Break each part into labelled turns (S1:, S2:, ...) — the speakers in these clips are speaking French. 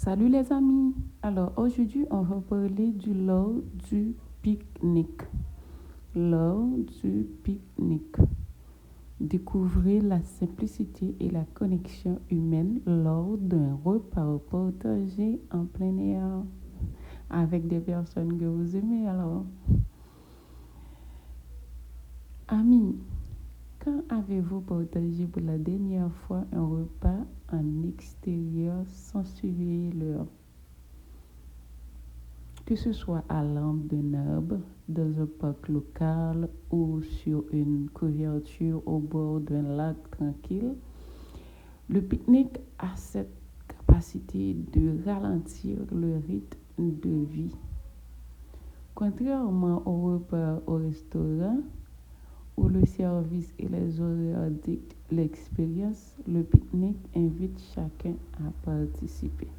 S1: Salut les amis. Alors aujourd'hui, on va parler lors du pique-nique. Lors du pique-nique. Découvrez la simplicité et la connexion humaine lors d'un repas partagé en plein air avec des personnes que vous aimez. Alors, amis, quand avez-vous partagé pour la dernière fois un repas en extérieur sans surveiller l'heure? Que ce soit à l'ombre d'un arbre, dans un parc local ou sur une couverture au bord d'un lac tranquille, le pique-nique a cette capacité de ralentir le rythme de vie. Contrairement au repas au restaurant, où le service et les horaires dictent l'expérience, le pique-nique invite chacun à participer.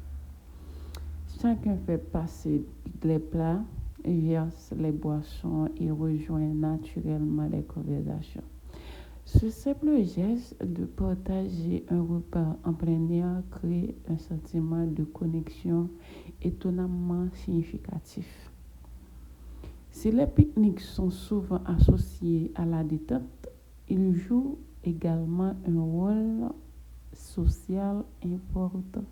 S1: Chacun fait passer les plats, verse les boissons et rejoint naturellement les conversations. Ce simple geste de partager un repas en plein air crée un sentiment de connexion étonnamment significatif. Si les pique-niques sont souvent associés à la détente, ils jouent également un rôle social important.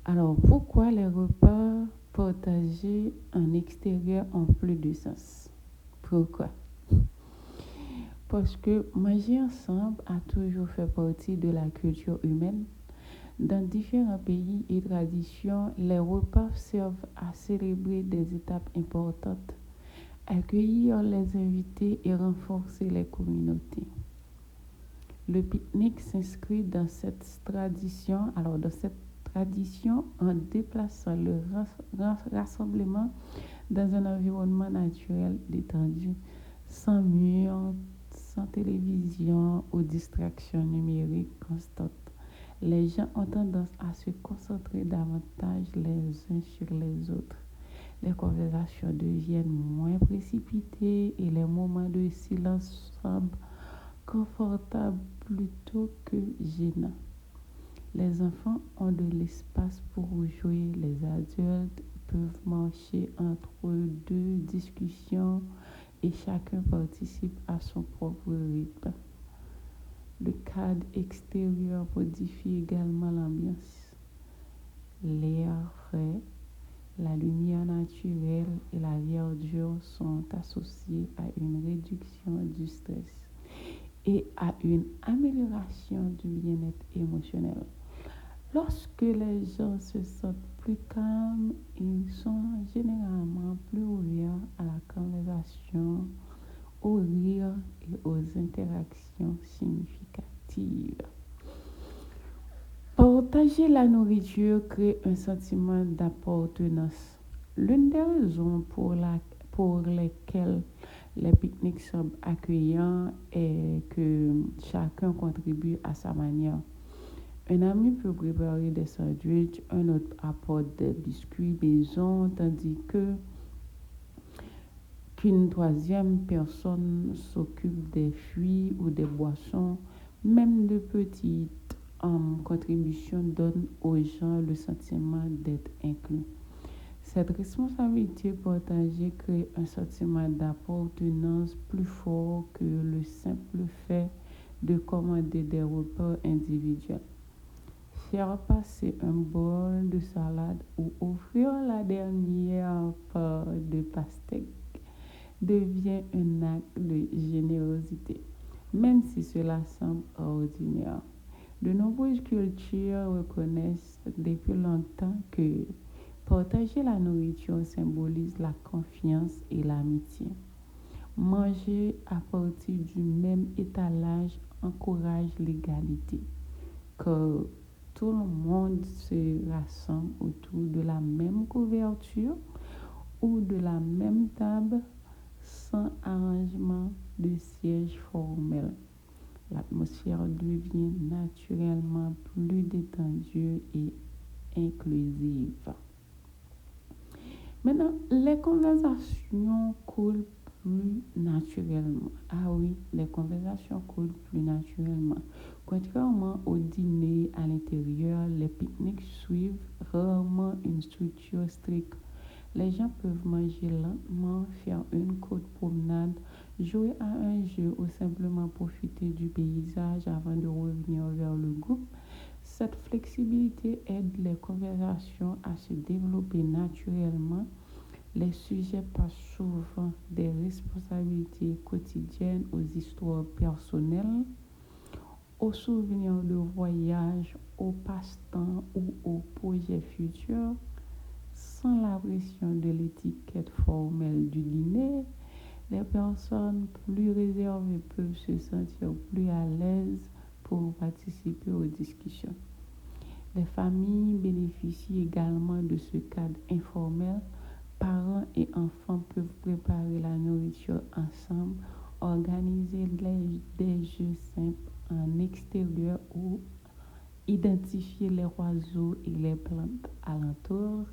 S1: Alors, pourquoi les repas partagés en extérieur ont plus de sens? Pourquoi? Parce que manger ensemble a toujours fait partie de la culture humaine. Dans différents pays et traditions, les repas servent à célébrer des étapes importantes, accueillir les invités et renforcer les communautés. Le pique-nique s'inscrit dans cette tradition. Alors, dans cette tradition, en déplaçant le rassemblement dans un environnement naturel détendu, sans murs, sans télévision ou distraction numérique constante. Les gens ont tendance à se concentrer davantage les uns sur les autres. Les conversations deviennent moins précipitées et les moments de silence semblent confortables plutôt que gênants. Les enfants ont de l'espace pour jouer, les adultes peuvent marcher entre deux discussions et chacun participe à son propre rythme. Le cadre extérieur modifie également l'ambiance. L'air frais, la lumière naturelle et la verdure sont associés à une réduction du stress et à une amélioration du bien-être émotionnel. Lorsque les gens se sentent plus calmes, ils sont généralement plus ouverts à la conversation, au rire et aux interactions significatives. Partager la nourriture crée un sentiment d'appartenance. L'une des raisons pour lesquelles les pique-niques sont accueillants est que chacun contribue à sa manière. Un ami peut préparer des sandwichs, un autre apporte des biscuits maison, tandis qu'une troisième personne s'occupe des fruits ou des boissons. Même de petites contributions donnent aux gens le sentiment d'être inclus. Cette responsabilité partagée crée un sentiment d'appartenance plus fort que le simple fait de commander des repas individuels. Faire passer un bol de salade ou offrir la dernière part de pastèque devient un acte de générosité, même si cela semble ordinaire. De nombreuses cultures reconnaissent depuis longtemps que partager la nourriture symbolise la confiance et l'amitié. Manger à partir du même étalage encourage l'égalité, car tout le monde se rassemble autour de la même couverture ou de la même table sans arrangement de siège formel. L'atmosphère devient naturellement plus détendue et inclusive. Maintenant, les conversations coulent plus naturellement. Ah oui, les conversations coulent plus naturellement. Contrairement aux dîners à l'intérieur, les pique-niques suivent rarement une structure stricte. Les gens peuvent manger lentement, faire une courte promenade, jouer à un jeu ou simplement profiter du paysage avant de revenir vers le groupe. Cette flexibilité aide les conversations à se développer naturellement. Les sujets passent souvent des responsabilités quotidiennes aux histoires personnelles, aux souvenirs de voyage, aux passe-temps ou aux projets futurs, sans la pression de l'étiquette formelle du dîner. Les personnes plus réservées peuvent se sentir plus à l'aise pour participer aux discussions. Les familles bénéficient également de ce cadre informel. Parents et enfants peuvent préparer la nourriture ensemble, organiser des jeux simples en extérieur ou identifier les oiseaux et les plantes alentour.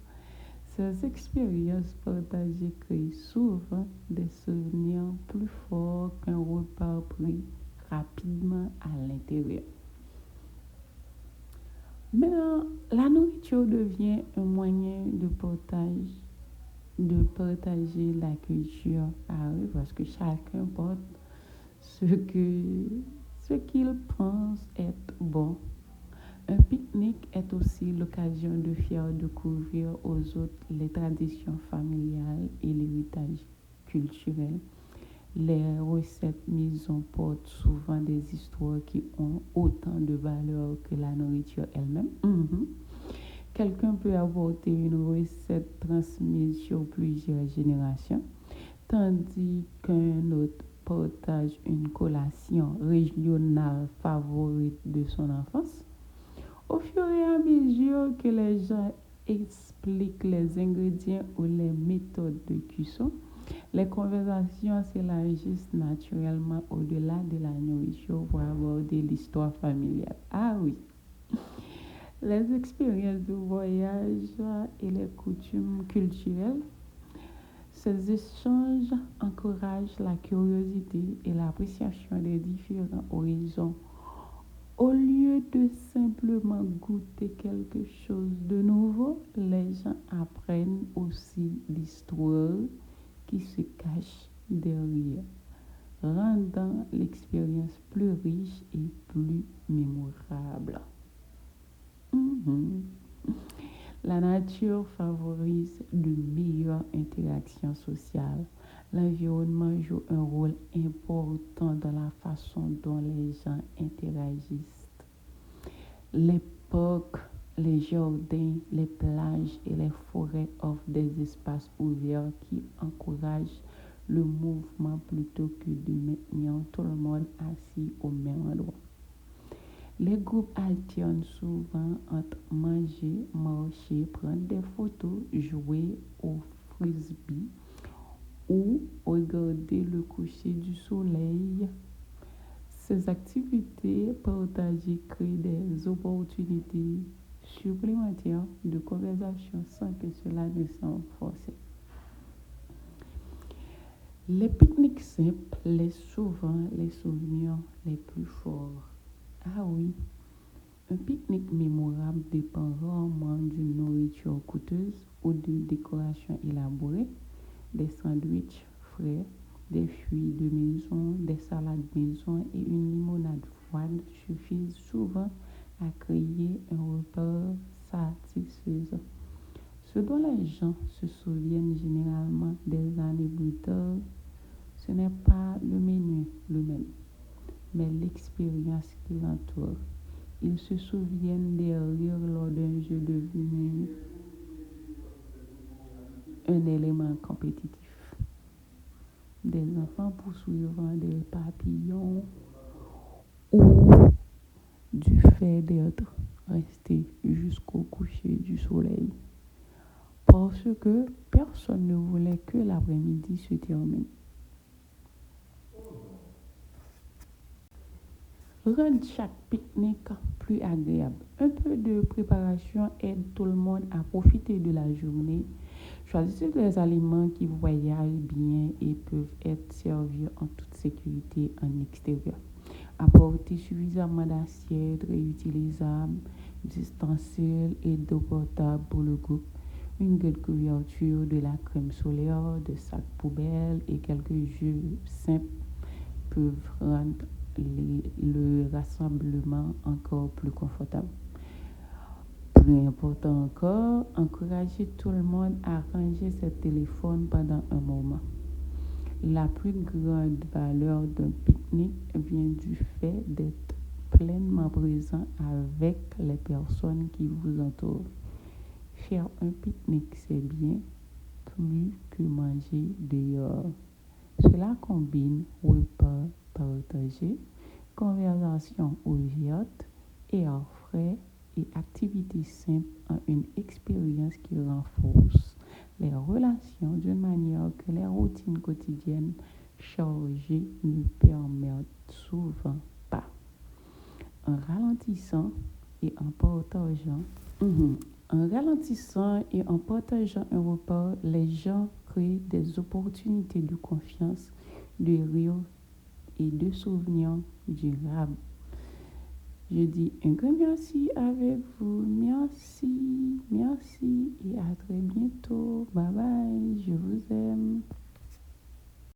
S1: Ces expériences partagées créent souvent des souvenirs plus forts qu'un repas pris rapidement à l'intérieur. Maintenant, la nourriture devient un moyen de partager la culture. Ah oui, parce que chacun porte ce qu'il pense être bon. Un pique-nique est aussi l'occasion de faire découvrir aux autres les traditions familiales et l'héritage culturel. Les recettes maison portent souvent des histoires qui ont autant de valeur que la nourriture elle-même. Quelqu'un peut apporter une recette transmise sur plusieurs générations, tandis qu'un autre partage une collation régionale favorite de son enfance. Au fur et à mesure que les gens expliquent les ingrédients ou les méthodes de cuisson, les conversations s'élargissent naturellement au-delà de la nourriture pour aborder l'histoire familiale. Ah oui, les expériences de voyage et les coutumes culturelles, ces échanges encouragent la curiosité et l'appréciation des différents horizons. Au lieu de simplement goûter quelque chose de nouveau, les gens apprennent aussi l'histoire qui se cache derrière, rendant l'expérience plus riche et plus mémorable. Mhm. La nature favorise de meilleures interactions sociales. L'environnement joue un rôle important dans la façon dont les gens interagissent. Les parcs, les jardins, les plages et les forêts offrent des espaces ouverts qui encouragent le mouvement plutôt que de maintenir tout le monde assis au même endroit. Les groupes alternent souvent entre manger, marcher, prendre des photos, jouer au frisbee ou regarder le coucher du soleil. Ces activités partagées créent des opportunités supplémentaires de conversation sans que cela ne semble forcé. Les pique-niques simples laissent souvent les souvenirs les plus forts. Ah oui, un pique-nique mémorable dépend rarement d'une nourriture coûteuse ou de décorations élaborées. Des sandwichs frais, des fruits de maison, des salades maison et une limonade froide suffisent souvent à créer un repas satisfaisant. Ce dont les gens se souviennent généralement des années plus tard, ce n'est pas le menu lui-même, mais l'expérience qui l'entoure. Ils se souviennent des rires lors d'un jeu devenu un élément compétitif. Des enfants poursuivant des papillons ou du fait d'être restés jusqu'au coucher du soleil. Parce que personne ne voulait que l'après-midi se termine. Rendre chaque pique-nique plus agréable. Un peu de préparation aide tout le monde à profiter de la journée. Choisissez des aliments qui voyagent bien et peuvent être servis en toute sécurité en extérieur. Apporter suffisamment d'assiettes réutilisables, d'ustensiles et d'eau potable pour le groupe. Une grande couverture, de la crème solaire, de sacs poubelles et quelques jeux simples peuvent rendre le rassemblement encore plus confortable. Plus important encore, encourager tout le monde à ranger ses téléphones pendant un moment. La plus grande valeur d'un pique-nique vient du fait d'être pleinement présent avec les personnes qui vous entourent. Faire un pique-nique, c'est bien plus que manger dehors. Cela combine repas partagés, conversation ouverte, air frais et activités simples en une expérience qui renforce les relations d'une manière que les routines quotidiennes chargées ne permettent souvent pas. En ralentissant et en partageant, en ralentissant et en partageant un repas, les gens créent des opportunités de confiance, de rire et de souvenirs durables. Je dis un grand merci avec vous. Merci, merci et à très